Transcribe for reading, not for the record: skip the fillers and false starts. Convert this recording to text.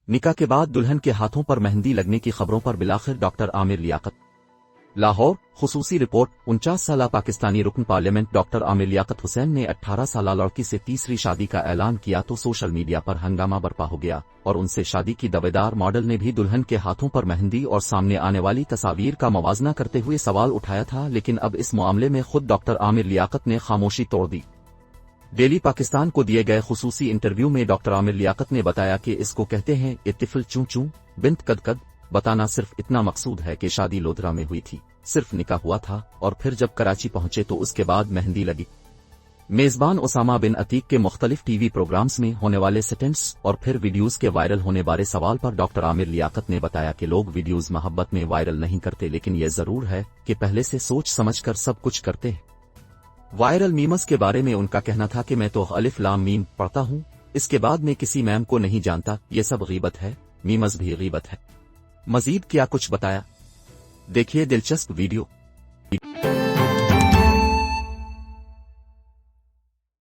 निकाह के बाद दुल्हन के हाथों पर मेहंदी लगने की खबरों पर बिलाखिर डॉक्टर आमिर लियाकत। लाहौर खुसूसी रिपोर्ट। 49 साला पाकिस्तानी रुकन पार्लियामेंट डॉक्टर आमिर लियाकत हुसैन ने 18 साला लड़की से तीसरी शादी का ऐलान किया तो सोशल मीडिया पर हंगामा बरपा हो गया और उनसे शादी की दावेदार मॉडल ने भी दुल्हन के हाथों पर मेहंदी और सामने आने वाली तस्वीर का मवाजना करते हुए सवाल उठाया था। लेकिन अब इस मामले में खुद डॉक्टर आमिर लियाकत ने खामोशी तोड़ दी। डेली पाकिस्तान को दिए गए खुसूसी इंटरव्यू में डॉक्टर आमिर लियाकत ने बताया कि इसको कहते हैं इत्तिफल चूं चूं बिंत कद कद। बताना सिर्फ इतना मकसूद है कि शादी लोधरा में हुई थी, सिर्फ निकाह हुआ था और फिर जब कराची पहुंचे तो उसके बाद मेहंदी लगी। मेजबान उसामा बिन अतीक के मुख्तलिफ टीवी प्रोग्राम्स में होने वाले सेटेंट्स और फिर वीडियोज के वायरल होने बारे सवाल पर डॉक्टर आमिर लियाकत ने बताया कि लोग वीडियोज मोहब्बत में वायरल नहीं करते, लेकिन यह जरूर है कि पहले से सोच समझकर सब कुछ करते हैं। वायरल मीमस के बारे में उनका कहना था कि मैं तो अलिफ लाम मीम पढ़ता हूं, इसके बाद मैं किसी मैम को नहीं जानता, ये सब गीबत है, मीमस भी गीबत है। मजीद क्या कुछ बताया, देखिए दिलचस्प वीडियो।